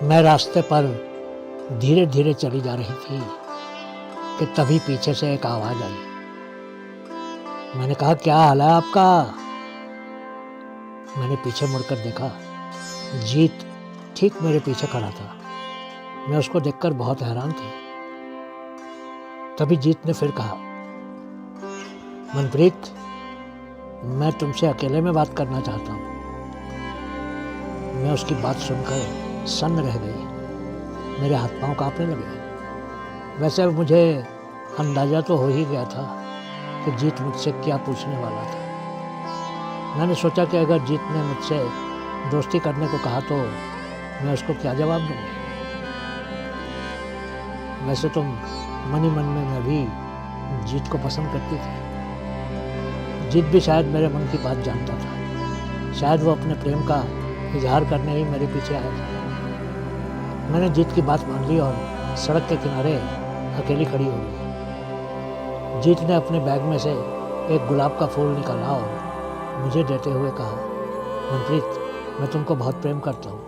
मैं रास्ते पर धीरे धीरे चली जा रही थी कि तभी पीछे से एक आवाज़ आई। मैंने कहा, क्या हाल है आपका? मैंने पीछे मुड़कर देखा, जीत ठीक मेरे पीछे खड़ा था। मैं उसको देखकर बहुत हैरान थी। तभी जीत ने फिर कहा, मनप्रीत, मैं तुमसे अकेले में बात करना चाहता हूँ। मैं उसकी बात सुनकर सन्न रह गई। मेरे हाथ पांव कांपने लगे। वैसे मुझे अंदाजा तो हो ही गया था कि जीत मुझसे क्या पूछने वाला था। मैंने सोचा कि अगर जीत ने मुझसे दोस्ती करने को कहा तो मैं उसको क्या जवाब दूंगी। वैसे तो मन ही मन में मैं भी जीत को पसंद करती थी। जीत भी शायद मेरे मन की बात जानता था। शायद वो अपने प्रेम का इजहार करने ही मेरे पीछे आया था। मैंने जीत की बात मान ली और सड़क के किनारे अकेली खड़ी हो गई। जीत ने अपने बैग में से एक गुलाब का फूल निकाला और मुझे देते हुए कहा, मनप्रीत, मैं तुमको बहुत प्रेम करता हूँ।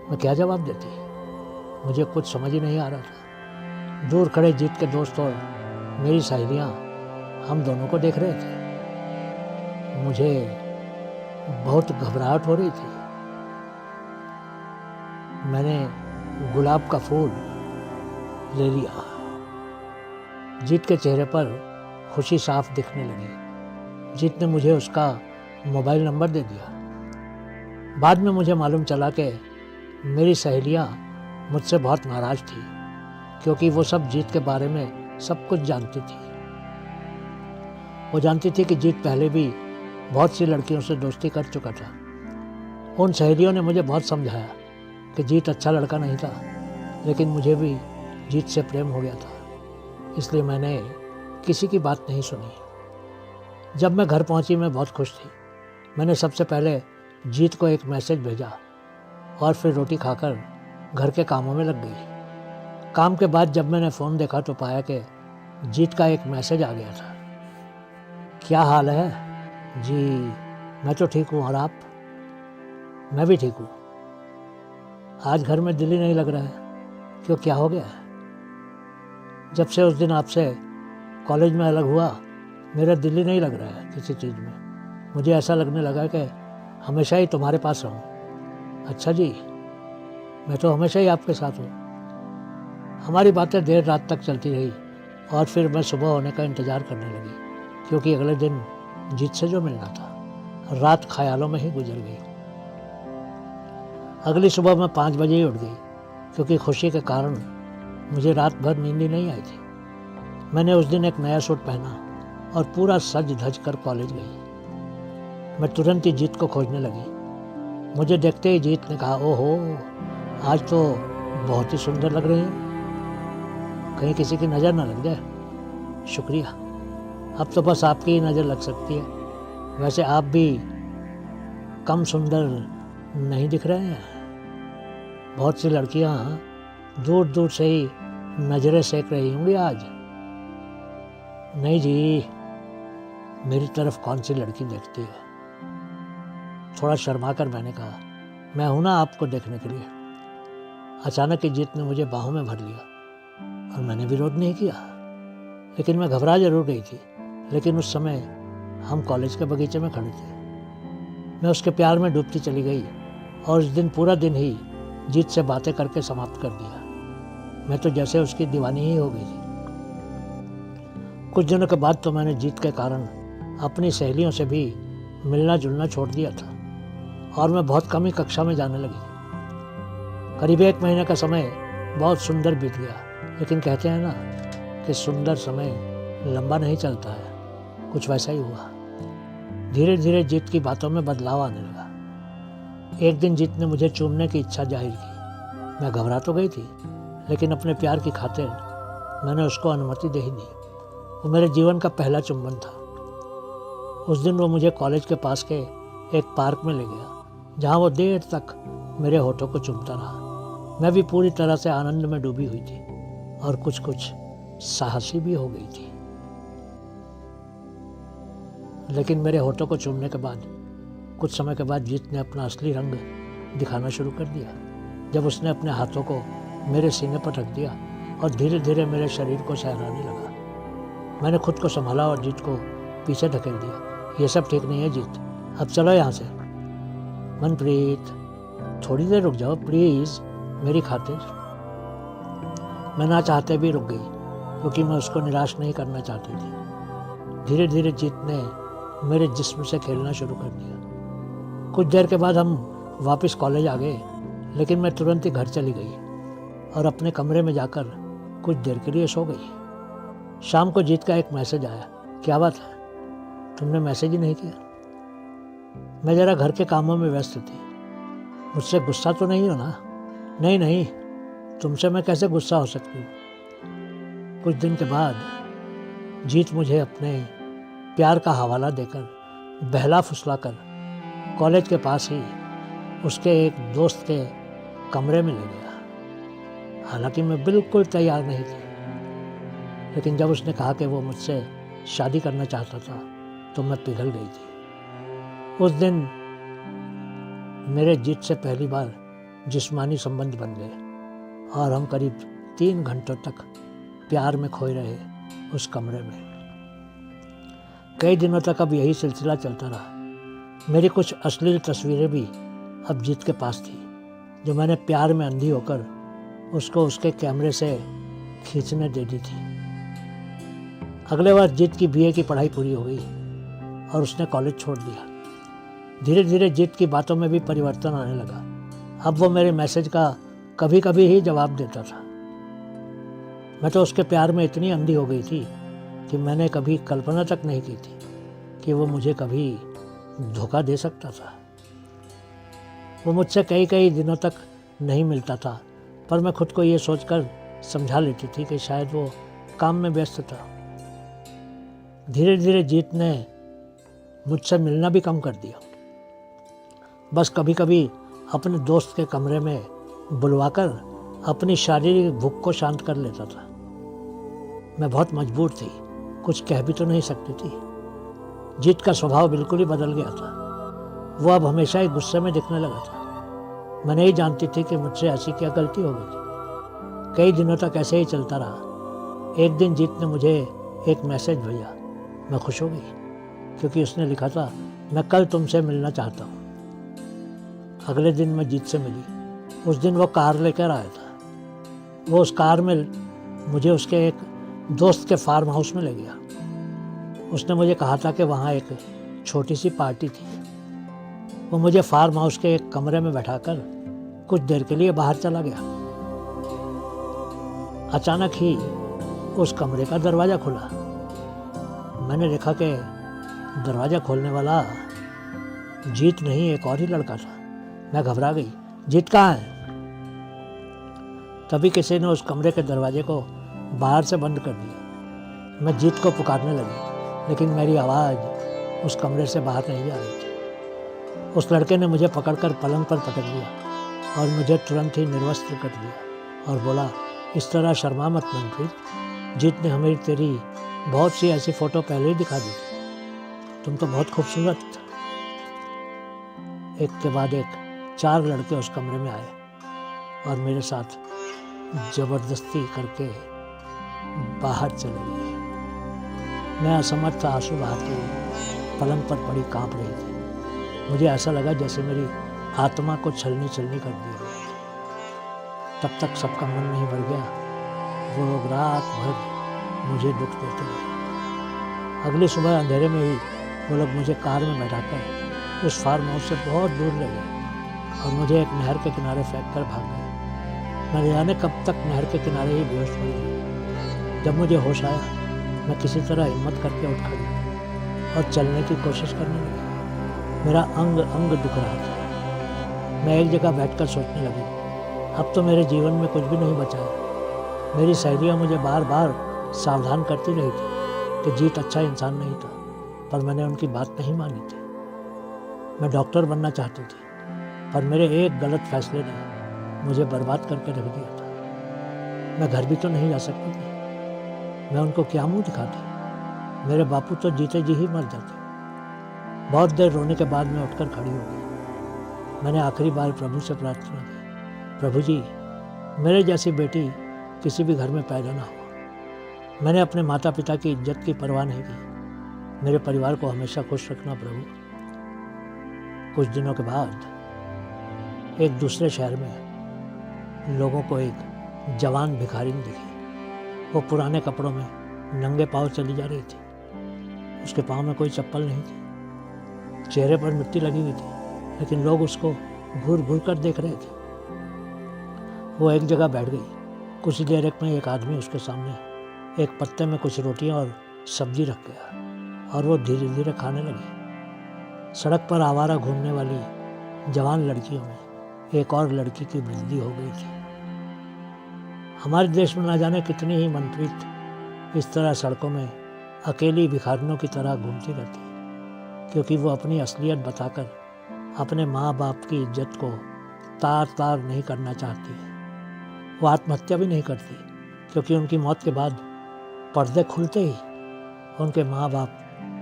मैं क्या जवाब देती? मुझे कुछ समझ ही नहीं आ रहा था। दूर खड़े जीत के दोस्त और मेरी सहेलियाँ हम दोनों को देख रहे थे। मुझे बहुत घबराहट हो रही थी। मैंने गुलाब का फूल ले लिया। जीत के चेहरे पर खुशी साफ दिखने लगी। जीत ने मुझे उसका मोबाइल नंबर दे दिया। बाद में मुझे मालूम चला कि मेरी सहेलियां मुझसे बहुत नाराज़ थी, क्योंकि वो सब जीत के बारे में सब कुछ जानती थी। वो जानती थी कि जीत पहले भी बहुत सी लड़कियों से दोस्ती कर चुका था। उन सहेलियों ने मुझे बहुत समझाया कि जीत अच्छा लड़का नहीं था, लेकिन मुझे भी जीत से प्रेम हो गया था। इसलिए मैंने किसी की बात नहीं सुनी। जब मैं घर पहुंची मैं बहुत खुश थी। मैंने सबसे पहले जीत को एक मैसेज भेजा और फिर रोटी खाकर घर के कामों में लग गई। काम के बाद जब मैंने फ़ोन देखा तो पाया कि जीत का एक मैसेज आ गया था। क्या हाल है? जी मैं तो ठीक हूँ, और आप? मैं भी ठीक हूँ। आज घर में दिल ही नहीं लग रहा है। क्यों, क्या हो गया है? जब से उस दिन आपसे कॉलेज में अलग हुआ, मेरा दिल ही नहीं लग रहा है किसी चीज़ में। मुझे ऐसा लगने लगा कि हमेशा ही तुम्हारे पास रहूं। अच्छा जी, मैं तो हमेशा ही आपके साथ हूँ। हमारी बातें देर रात तक चलती रही और फिर मैं सुबह होने का इंतज़ार करने लगी, क्योंकि अगले दिन जीत से जो मिलना था। रात ख्यालों में ही गुजर गई। अगली सुबह मैं 5 बजे ही उठ गई, क्योंकि खुशी के कारण मुझे रात भर नींद ही नहीं आई थी। मैंने उस दिन एक नया सूट पहना और पूरा सज धज कर कॉलेज गई। मैं तुरंत ही जीत को खोजने लगी। मुझे देखते ही जीत ने कहा, ओहो, आज तो बहुत ही सुंदर लग रही हैं। कहीं किसी की नज़र ना लग जाए। शुक्रिया, अब तो बस आपकी ही नज़र लग सकती है। वैसे आप भी कम सुंदर नहीं दिख रहे हैं। बहुत सी लड़कियां दूर दूर से ही नजरें सेक रही होंगी आज। नहीं जी, मेरी तरफ कौन सी लड़की देखती है? थोड़ा शर्मा कर मैंने कहा, मैं हूं ना आपको देखने के लिए। अचानक ही जीत ने मुझे बाहों में भर लिया और मैंने विरोध नहीं किया, लेकिन मैं घबरा जरूर गई थी। लेकिन उस समय हम कॉलेज के बगीचे में खड़े थे। मैं उसके प्यार में डूबती चली गई और उस दिन पूरा दिन ही जीत से बातें करके समाप्त कर दिया। मैं तो जैसे उसकी दीवानी ही हो गई थी। कुछ दिनों के बाद तो मैंने जीत के कारण अपनी सहेलियों से भी मिलना जुलना छोड़ दिया था और मैं बहुत कम ही कक्षा में जाने लगी। करीब 1 महीने का समय बहुत सुंदर बीत गया, लेकिन कहते हैं ना कि सुंदर समय लंबा नहीं चलता है। कुछ वैसा ही हुआ। धीरे धीरे जीत की बातों में बदलाव आने लगा। एक दिन जीत ने मुझे चूमने की इच्छा जाहिर की। मैं घबरा तो गई थी, लेकिन अपने प्यार की खातिर मैंने उसको अनुमति दे ही दी। वो मेरे जीवन का पहला चुंबन था। उस दिन वो मुझे कॉलेज के पास के एक पार्क में ले गया, जहाँ वो देर तक मेरे होठों को चूमता रहा। मैं भी पूरी तरह से आनंद में डूबी हुई थी और कुछ कुछ साहसी भी हो गई थी। लेकिन मेरे होठों को चूमने के बाद कुछ समय के बाद जीत ने अपना असली रंग दिखाना शुरू कर दिया। जब उसने अपने हाथों को मेरे सीने पर रख दिया और धीरे धीरे मेरे शरीर को सहलाने लगा। मैंने खुद को संभाला और जीत को पीछे धकेल दिया। ये सब ठीक नहीं है जीत, अब चलो यहाँ से। मनप्रीत, थोड़ी देर रुक जाओ प्लीज़, मेरी खातिर। मैं ना चाहते भी रुक गई, क्योंकि मैं उसको निराश नहीं करना चाहती थी। धीरे धीरे जीत ने मेरे जिस्म से खेलना शुरू कर दिया। कुछ देर के बाद हम वापस कॉलेज आ गए, लेकिन मैं तुरंत ही घर चली गई और अपने कमरे में जाकर कुछ देर के लिए सो गई। शाम को जीत का एक मैसेज आया। क्या बात है, तुमने मैसेज ही नहीं किया? मैं ज़रा घर के कामों में व्यस्त थी। मुझसे गुस्सा तो नहीं हो ना? नहीं नहीं, तुमसे मैं कैसे गुस्सा हो सकती हूँ। कुछ दिन के बाद जीत मुझे अपने प्यार का हवाला देकर बहला फुसलाकर कॉलेज के पास ही उसके एक दोस्त के कमरे में ले गया। हालांकि मैं बिल्कुल तैयार नहीं थी, लेकिन जब उसने कहा कि वो मुझसे शादी करना चाहता था तो मैं पिघल गई थी। उस दिन मेरे जीत से पहली बार जिस्मानी संबंध बन गए और हम करीब 3 घंटों तक प्यार में खोए रहे उस कमरे में। कई दिनों तक अब यही सिलसिला चलता रहा। मेरी कुछ अश्लील तस्वीरें भी अब जीत के पास थी, जो मैंने प्यार में अंधी होकर उसको उसके कैमरे से खींचने दे दी थी। अगले बार जीत की बीए की पढ़ाई पूरी हो गई और उसने कॉलेज छोड़ दिया। धीरे धीरे जीत की बातों में भी परिवर्तन आने लगा। अब वो मेरे मैसेज का कभी कभी ही जवाब देता था। मैं तो उसके प्यार में इतनी अंधी हो गई थी कि मैंने कभी कल्पना तक नहीं की थी कि वो मुझे कभी धोखा दे सकता था। वो मुझसे कई कई दिनों तक नहीं मिलता था, पर मैं खुद को ये सोचकर समझा लेती थी कि शायद वो काम में व्यस्त था। धीरे धीरे जीत ने मुझसे मिलना भी कम कर दिया। बस कभी कभी अपने दोस्त के कमरे में बुलवाकर अपनी शारीरिक भूख को शांत कर लेता था। मैं बहुत मजबूर थी, कुछ कह भी तो नहीं सकती थी। जीत का स्वभाव बिल्कुल ही बदल गया था। वो अब हमेशा ही गुस्से में दिखने लगा था। मैं नहीं जानती थी कि मुझसे ऐसी क्या गलती हो गई थी। कई दिनों तक ऐसे ही चलता रहा। एक दिन जीत ने मुझे एक मैसेज भेजा। मैं खुश हो गई, क्योंकि उसने लिखा था, मैं कल तुमसे मिलना चाहता हूँ। अगले दिन मैं जीत से मिली। उस दिन वो कार लेकर आया था। वो उस कार में मुझे उसके एक दोस्त के फार्म हाउस में ले गया। उसने मुझे कहा था कि वहाँ एक छोटी सी पार्टी थी। वो मुझे फार्म हाउस के एक कमरे में बैठाकर कुछ देर के लिए बाहर चला गया। अचानक ही उस कमरे का दरवाज़ा खुला। मैंने देखा कि दरवाज़ा खोलने वाला जीत नहीं, एक और ही लड़का था। मैं घबरा गई। जीत कहाँ है? तभी किसी ने उस कमरे के दरवाजे को बाहर से बंद कर दिया। मैं जीत को पुकारने लगी, लेकिन मेरी आवाज़ उस कमरे से बाहर नहीं आ रही थी। उस लड़के ने मुझे पकड़कर पलंग पर पटक दिया और मुझे तुरंत ही निर्वस्त्र कर दिया और बोला, इस तरह शर्मा मत मनप्रीत। जीत ने हमें तेरी बहुत सी ऐसी फ़ोटो पहले ही दिखा दी थी। तुम तो बहुत खूबसूरत। एक के बाद एक 4 लड़के उस कमरे में आए और मेरे साथ ज़बरदस्ती करके बाहर चले गए। मैं असमर्थ आंसू बहाते हुए पलंग पर पड़ी कांप रही थी। मुझे ऐसा लगा जैसे मेरी आत्मा को छलनी छलनी कर दिया गया। तब तक सबका मन नहीं भर गया। वो लोग रात भर मुझे दुख देते रहे। अगली सुबह अंधेरे में ही वो लोग मुझे कार में बैठाकर उस फार्म हाउस से बहुत दूर ले गए और मुझे एक नहर के किनारे फेंक कर भाग गए। मैं जाने कब तक नहर के किनारे ही बेहोश पड़ी रही। जब मुझे होश आया, मैं किसी तरह हिम्मत करके उठ खड़ी और चलने की कोशिश करने लगी। मेरा अंग अंग दुख रहा था। मैं एक जगह बैठकर सोचने लगी, अब तो मेरे जीवन में कुछ भी नहीं बचा है। मेरी सहेलियाँ मुझे बार बार सावधान करती रही थी कि जीत अच्छा इंसान नहीं था, पर मैंने उनकी बात नहीं मानी थी। मैं डॉक्टर बनना चाहती थी, पर मेरे एक गलत फैसले ने मुझे बर्बाद करके रख दिया था। मैं घर भी तो नहीं जा सकती थी। मैं उनको क्या मुंह दिखाती? मेरे बापू तो जीते जी ही मर जाते। बहुत देर रोने के बाद मैं उठकर खड़ी हो गई। मैंने आखिरी बार प्रभु से प्रार्थना की, प्रभु जी, मेरे जैसी बेटी किसी भी घर में पैदा ना हो। मैंने अपने माता पिता की इज्जत की परवाह नहीं की। मेरे परिवार को हमेशा खुश रखना प्रभु। कुछ दिनों के बाद एक दूसरे शहर में लोगों को एक जवान भिखारिन दिखी। वो पुराने कपड़ों में नंगे पांव चली जा रही थी। उसके पांव में कोई चप्पल नहीं थी। चेहरे पर मिट्टी लगी हुई थी, लेकिन लोग उसको घूर घूर कर देख रहे थे। वो एक जगह बैठ गई। कुछ देर में एक आदमी उसके सामने एक पत्ते में कुछ रोटियां और सब्जी रख गया और वो धीरे धीरे खाने लगी। सड़क पर आवारा घूमने वाली जवान लड़कियों में एक और लड़की की वृद्धि हो गई थी। हमारे देश में ना जाने कितनी ही मनप्रीत इस तरह सड़कों में अकेली भिखारिनों की तरह घूमती रहती है, क्योंकि वो अपनी असलियत बताकर अपने माँ बाप की इज्जत को तार तार नहीं करना चाहती है। वो आत्महत्या भी नहीं करती, क्योंकि उनकी मौत के बाद पर्दे खुलते ही उनके माँ बाप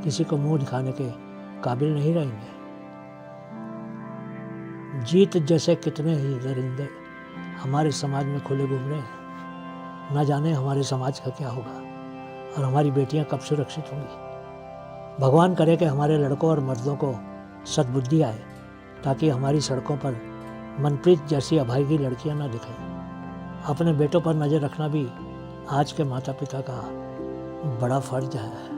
किसी को मुंह दिखाने के काबिल नहीं रहेंगे। जीत जैसे कितने ही दरिंदे हमारे समाज में खुले घूम रहे हैं। न जाने हमारे समाज का क्या होगा और हमारी बेटियां कब सुरक्षित होंगी। भगवान करे कि हमारे लड़कों और मर्दों को सद्बुद्धि आए, ताकि हमारी सड़कों पर मनप्रीत जैसी अभागी लड़कियां ना दिखें। अपने बेटों पर नज़र रखना भी आज के माता पिता का बड़ा फर्ज है।